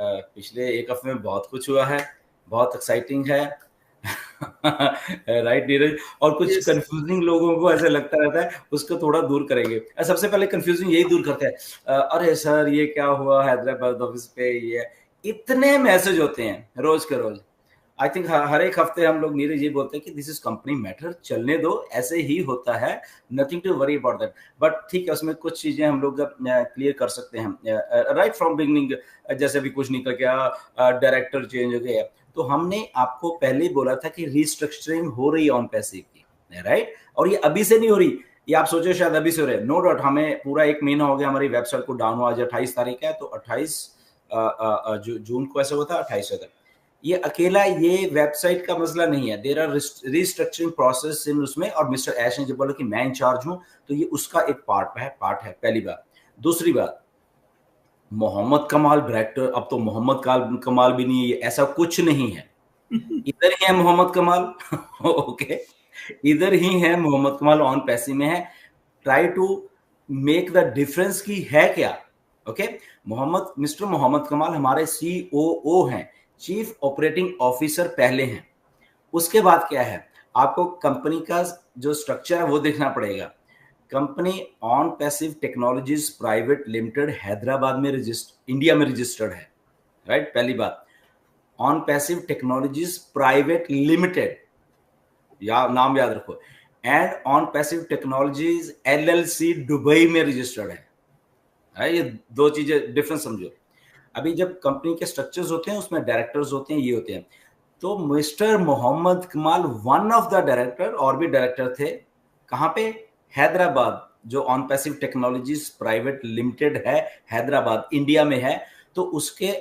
पिछले एक हफ्ते में बहुत कुछ हुआ है, बहुत एक्साइटिंग है। राइट नीरज, और कुछ Yes. कंफ्यूजिंग लोगों को ऐसा लगता रहता है, उसको थोड़ा दूर करेंगे। सबसे पहले कंफ्यूजिंग यही दूर करते हैं, अरे सर ये क्या हुआ हैदराबाद ऑफिस पे, ये इतने मैसेज होते हैं रोज के रोज। आई थिंक हर एक हफ्ते हम लोग नीरज ये बोलते हैं कि दिस इज कंपनी मैटर, चलने दो, ऐसे ही होता है, nothing to worry about that. But ठीक है, उसमें कुछ चीजें हम लोग क्लियर कर सकते हैं राइट फ्रॉम बिगनिंग। जैसे अभी कुछ निकल गया, डायरेक्टर चेंज हो गया, तो हमने आपको पहले ही बोला था कि रिस्ट्रक्चरिंग हो रही है ऑन पैसिव की, राइट। और ये अभी से नहीं हो रही, ये आप सोचो शायद अभी से हो रहे हैं, नो डाउट। हमें पूरा एक महीना हो गया हमारी वेबसाइट को डाउन हुआ, आज 28 तारीख है, तो 28 जून को ऐसा हुआ था, 28 तक। ये अकेला ये वेबसाइट का मसला नहीं है, there are restructuring process in उसमें, और मिस्टर ऐश ने जब बोला कि मैं इंचार्ज हूं, तो ये उसका एक पार्ट है, पहली बात। दूसरी बात, मोहम्मद कमाल डायरेक्टर, अब तो मोहम्मद कमाल भी नहीं है, ऐसा कुछ नहीं है। इधर ही है मोहम्मद कमाल। ओके, इधर ही है मोहम्मद कमाल, ऑन पैसे में है। Try to make the difference की है क्या। ओके, मिस्टर मोहम्मद कमाल हमारे COO हैं, चीफ ऑपरेटिंग ऑफिसर पहले हैं। उसके बाद क्या है, आपको कंपनी का जो स्ट्रक्चर है वो देखना पड़ेगा। Company on passive technologies private limited Hyderabad में इंडिया में रजिस्टर्ड है, राइट। पहली बात, on passive technologies private limited, या नाम याद रखो, and on passive technologies LLC Dubai में रजिस्टर्ड है। ये दो चीजें डिफरेंस समझो। अभी जब कंपनी के स्ट्रक्चर्स होते हैं उसमें डायरेक्टर्स होते हैं, ये होते हैं। तो मिस्टर मोहम्मद कमाल वन ऑफ द डायरेक्टर, और भी डायरेक्टर थे, कहां पे, हैदराबाद, जो on passive technologies private limited है, हैदराबाद इंडिया में है। तो उसके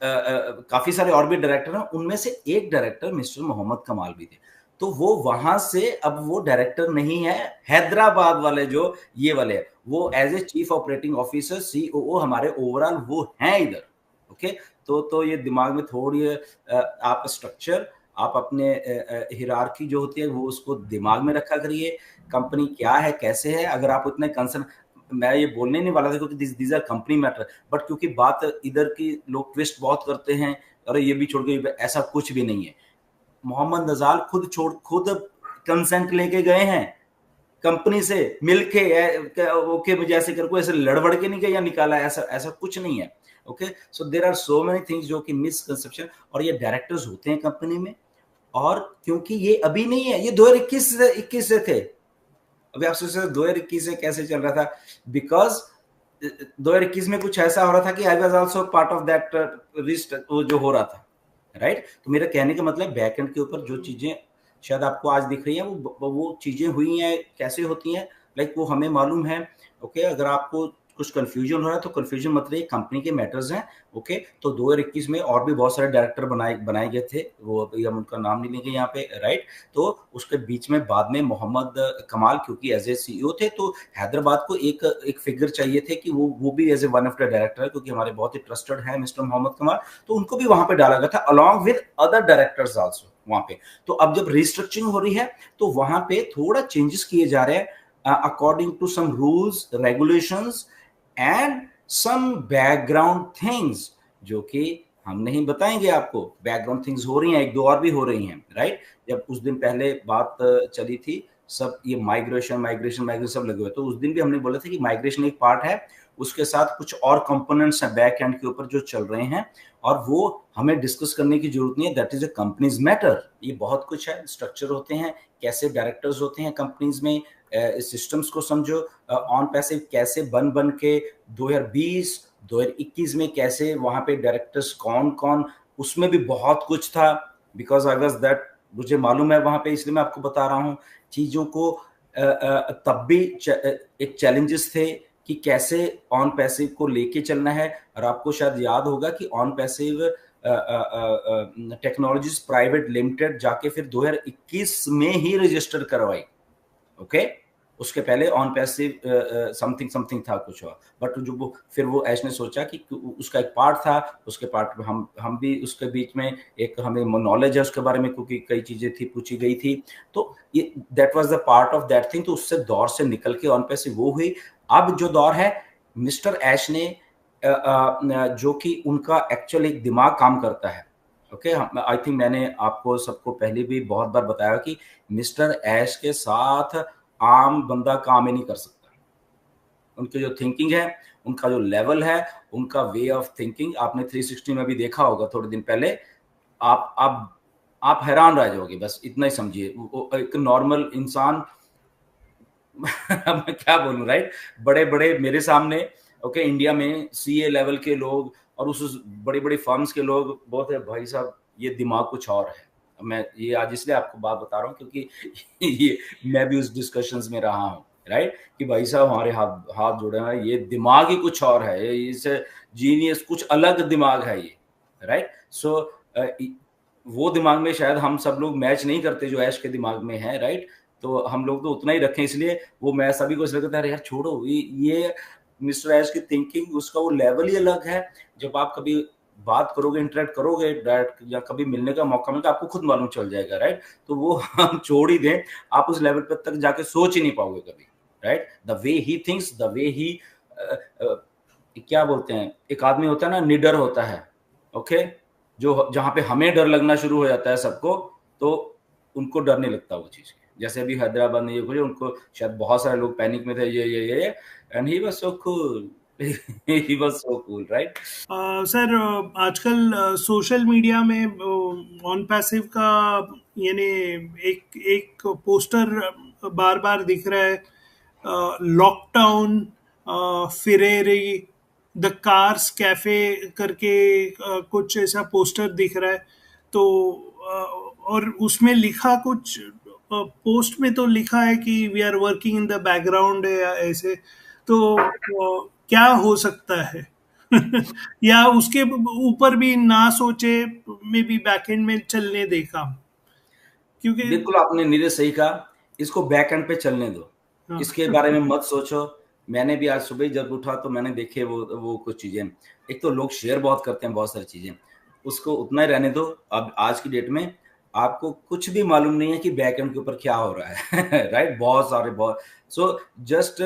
काफी सारे और भी डायरेक्टर हैं, उनमें से एक डायरेक्टर मिस्टर मोहम्मद कमाल भी थे। तो वो वहां से, अब वो डायरेक्टर नहीं है, हैदराबाद वाले जो ये वाले, वो as a chief operating officer COO हमारे ओवरऑल वो हैं इधर। ओके, तो ये दिमाग में थोड़ी आप स्ट्रक्चर, आप अपने हिरार्की जो होती है वो उसको दिमाग में रखा करिए। कंपनी क्या है, कैसे है, अगर आप उतने कंसर्न, मैं ये बोलने नहीं वाला था क्योंकि these are company matter, but क्योंकि बात इधर की लोग ट्विस्ट बहुत करते हैं, अरे ये भी छोड़ के, ऐसा कुछ भी नहीं है। मोहम्मद नजाल खुद कंसेंट लेके गए हैं कंपनी से मिलके, ओके मुझे ऐसे कर, कोई ऐसे लड़बड़ के नहीं गया या निकाला, ऐसा ऐसा कुछ नहीं है। Okay, so there are so many things जो कि मिसकंसेप्शन, और ये डायरेक्टर्स होते हैं कंपनी में, और क्योंकि ये अभी नहीं है, ये 2021 से थे। अभी आप सोच रहे 2021 से कैसे चल रहा था, बिकॉज 2021 में कुछ ऐसा हो रहा था कि I was also part of that wrist, वो जो हो रहा था, राइट। तो मेरा कहने का मतलब, बैकएंड के ऊपर जो चीजें शायद आपको आज दिख रही हैं, वो चीजें हुई हैं, कैसे होती हैं, लाइक वो हमें मालूम है। ओके, अगर आपको कुछ कंफ्यूजन हो रहा है तो कंफ्यूजन मत रहिए, कंपनी के मैटर्स हैं। ओके, तो 2021 में और भी बहुत सारे डायरेक्टर बनाए गए थे, वो अभी हम उनका नाम नहीं लेंगे यहाँ पे, राइट। तो उसके बीच में बाद में मोहम्मद कमाल, क्योंकि एज ए CEO थे, तो हैदराबाद को एक फिगर चाहिए थे कि वो भी as a one of the director, क्योंकि हमारे बहुत ही ट्रस्टेड है मिस्टर मोहम्मद कमाल, तो उनको भी वहां पे डाला गया था along with other directors also वहां पे। तो अब जब रिस्ट्रक्चरिंग हो रही है तो वहां पे थोड़ा चेंजेस किए जा रहे हैं according to some rules regulations and some background things, जो कि हम नहीं बताएंगे आपको। बैकग्राउंड थिंग्स हो रही हैं, एक दो और भी हो रही हैं, राइट। जब उस दिन पहले बात चली थी, सब ये माइग्रेशन सब लगे हुए, तो उस दिन भी हमने बोला था कि माइग्रेशन एक पार्ट है, उसके साथ कुछ और कंपोनेंट्स हैं बैक एंड के ऊपर जो चल रहे हैं, और वो हमें डिस्कस करने की जरूरत नहीं है, that is a companies matter. ये बहुत कुछ है, स्ट्रक्चर होते हैं, कैसे डायरेक्टर्स होते हैं कंपनीज में, सिस्टम्स को समझो, ऑन पैसिव कैसे बन के 2020 2021 में कैसे वहां पे डायरेक्टर्स कौन कौन, उसमें भी बहुत कुछ था, बिकॉज आई वाज दैट, मुझे मालूम है वहां पे, इसलिए मैं आपको बता रहा हूँ चीजों को। तब भी एक चैलेंजेस थे कि कैसे ऑन पैसिव को लेके चलना है। और आपको शायद याद होगा कि on passive technologies private limited जाके फिर 2021 में ही रजिस्टर करवाई। ओके, उसके पहले ऑन पैसिव समथिंग था कुछ और, बट जो वो फिर वो ऐश ने सोचा कि उसका एक पार्ट था, उसके पार्ट में हम भी उसके बीच में एक हमें नॉलेज है उसके बारे में, क्योंकि कई चीजें थी पूछी गई थी, तो ये that was the part of that thing. तो उससे दौर से निकल के ऑन पैसिव वो हुई। अब जो दौर है, मिस्टर ऐश ने जो कि उनका एक्चुअल एक दिमाग काम करता है। ओके, आई थिंक मैंने आपको सबको पहले भी बहुत बार बताया कि मिस्टर ऐश के साथ आम बंदा काम ही नहीं कर सकता। उनकी जो थिंकिंग है, उनका जो लेवल है, उनका वे ऑफ थिंकिंग, आपने 360 में भी देखा होगा थोड़े दिन पहले। आप हैरान रह जाओगे, बस इतना ही समझिए। एक नॉर्मल इंसान अब मैं क्या बोलूं, राइट? बड़े बड़े मेरे सामने, ओके, इंडिया में सीए लेवल के लोग और उस बड़ी बड़ी फर्म्स के लोग बहुत है भाई साहब, ये दिमाग कुछ और है। मैं ये आज इसलिए आपको बात बता रहा हूँ क्योंकि ये मैं भी उस डिस्कशंस में रहा हूँ, राइट? कि भाई साहब हमारे हाथ हाथ जुड़े हैं, ये दिमाग ही कुछ और है, इसे जीनियस कुछ अलग दिमाग है ये, राइट? सो वो दिमाग में शायद हम सब लोग मैच नहीं करते जो ऐश के दिमाग में है, राइट? तो हम लोग तो उतना ही रखें, इसलिए वो मैं सभी को इसलिए कहता है यार छोड़ो, ये मिस्टर ऐश की थिंकिंग, उसका वो लेवल ही अलग है। जब आप कभी बात करोगे, इंटरेक्ट करोगे डायरेक्ट, या कभी मिलने का मौका मिलेगा, आपको खुद मालूम चल जाएगा, राइट? तो वो हम छोड़ ही दें, आप उस लेवल पर तक जाके सोच ही नहीं पाओगे कभी, right? The way he thinks, the way he क्या बोलते हैं, एक आदमी होता है ना, निडर होता है, ओके, जो जहां पे हमें डर लगना शुरू हो जाता है सबको, तो उनको डर नहीं लगता वो चीज। जैसे अभी हैदराबाद में ये हुआ, उनको शायद बहुत सारे लोग पैनिक में थे, ये and he was so cool, he was so cool, right? Sir, आजकल सोशल मीडिया में ऑन पैसिव का यानी एक एक पोस्टर बार बार दिख रहा है। लॉकडाउन, फिरेरी, द कार्स कैफे करके कुछ ऐसा पोस्टर दिख रहा है। तो और उसमें लिखा कुछ, पोस्ट में तो लिखा है कि we are working in the background या ऐसे। तो क्या हो सकता है? या उसके ऊपर भी ना सोचे, मे बी बैकएंड में चलने देखा, क्योंकि बिल्कुल आपने नीरज सही कहा, इसको बैक एंड पे चलने दो, हाँ। इसके बारे में मत सोचो। मैंने भी आज सुबह जब उठा तो मैंने देखे वो कुछ चीजें, एक तो लोग शेयर बहुत करते हैं बहुत सारी चीजें, उसको उतना ही रहने दो। अब आज की डेट में आपको कुछ भी मालूम नहीं है कि बैक एंड के ऊपर क्या हो रहा है राइट? बहुत सारे बहुत, सो जस्ट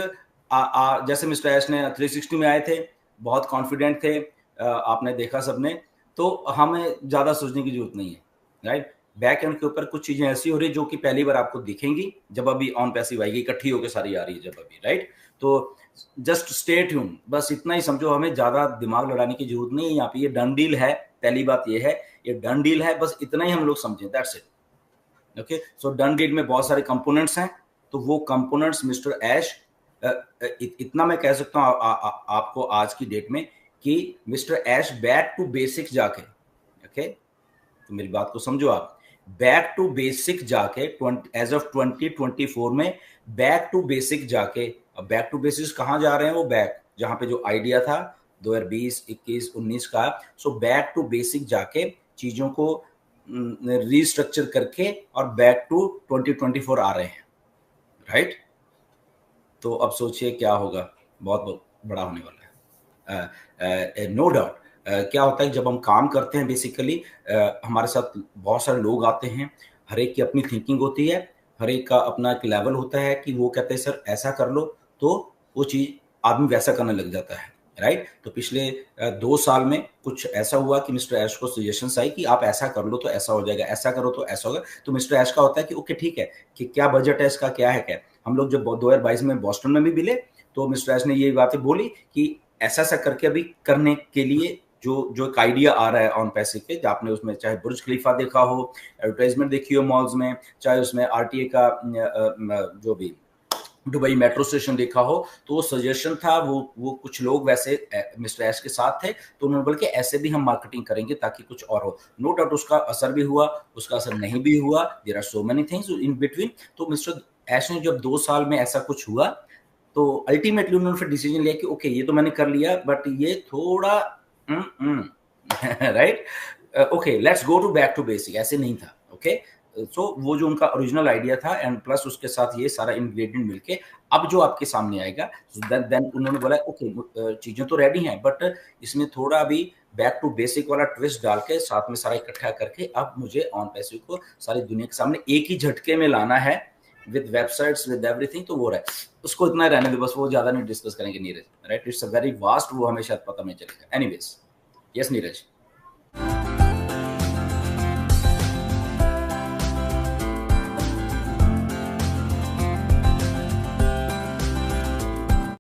जैसे मिस्टर ऐश ने 360 में आए थे, बहुत कॉन्फिडेंट थे, आपने देखा सबने, तो हमें ज्यादा सोचने की जरूरत नहीं है, राइट? बैक एंड के ऊपर कुछ चीजें ऐसी हो रही जो कि पहली बार आपको दिखेंगी जब अभी ऑन पैसिव आएगी, इकट्ठी होकर सारी आ रही है जब अभी, राइट? तो जस्ट स्टे ट्यून, बस इतना ही समझो, हमें ज्यादा दिमाग लड़ाने की जरूरत नहीं है। यहाँ पे ये डन डील है, पहली बात ये है, ये डन डील है, बस इतना ही हम लोग समझें, that's it. Okay, so done deal में बहुत सारे कंपोनेंट्स हैं, तो वो कंपोनेंट्स मिस्टर ऐश, इतना मैं कह सकता हूँ आपको आज की डेट में कि mister Ash back to basics जाके, ओके, तो मेरी बात को समझो आप, बैक टू बेसिक जाके एज ऑफ 2024 में बैक टू बेसिक जाके, अब बैक टू बेसिक कहां जा रहे हैं? वो बैक जहां पे जो आइडिया था 2020, 21, 19 का, सो बैक टू बेसिक जाके चीजों को रीस्ट्रक्चर करके और बैक टू 2024 आ रहे हैं, राइट? तो अब सोचिए क्या होगा, बहुत बड़ा होने वाला है, नो डाउट। क्या होता है जब हम काम करते हैं, बेसिकली हमारे साथ बहुत सारे लोग आते हैं, हर एक की अपनी थिंकिंग होती है, हर एक का अपना एक लेवल होता है कि वो कहते हैं सर ऐसा कर लो, तो वो चीज आदमी वैसा करने लग जाता है, राइट? तो पिछले 2 साल में कुछ ऐसा हुआ कि मिस्टर ऐश को सजेशंस आई कि आप ऐसा कर लो तो ऐसा हो जाएगा, ऐसा करो तो ऐसा होगा। तो मिस्टर ऐश का होता है कि ओके ठीक है, कि क्या बजट है इसका, क्या है क्या। हम लोग जब 2022 में बॉस्टन में भी मिले तो मिस्टर ऐश ने ये बातें बोली कि ऐसा ऐसा करके अभी करने के लिए जो जो एक आइडिया आ रहा है ऑन पैसे के, आपने उसमें चाहे बुर्ज खलीफा देखा हो, एडवर्टाइजमेंट देखी हो मॉल्स में, चाहे उसमें आरटीए का जो भी दुबई मेट्रो स्टेशन देखा हो, तो वो सजेशन था, वो कुछ लोग वैसे मिस्टर ऐश के साथ थे, तो उन्होंने बोला कि ऐसे भी हम मार्केटिंग करेंगे ताकि कुछ और हो। नो डाउट उसका असर भी हुआ, उसका असर नहीं भी हुआ, there are so many things in between. तो मिस्टर ऐश ने जब 2 साल में ऐसा कुछ हुआ, तो अल्टीमेटली उन्होंने फिर डिसीजन लिया कि ओके ये तो मैंने कर लिया, बट ये थोड़ा right, okay let's go to back to basic, ऐसे नहीं था, ओके। सो वो जो उनका ओरिजिनल आइडिया था एंड प्लस उसके साथ ये सारा इंग्रेडिएंट मिलके अब जो आपके सामने आएगा, देन उन्होंने बोला ओके चीजें तो रेडी हैं, बट इसमें थोड़ा भी बैक टू बेसिक वाला ट्विस्ट डाल के साथ में सारा इकट्ठा करके अब मुझे ऑन पैसिव को सारी दुनिया के सामने एक ही झटके में लाना है, विद वेबसाइट्स विद एवरीथिंग, तो वो रहा है, उसको इतना रहने दो बस, वो ज्यादा नहीं डिस्कस करेंगे Neeraj, right? It's a very vast, वो हमें शायद पता नहीं चलेगा। Anyways, yes Neeraj.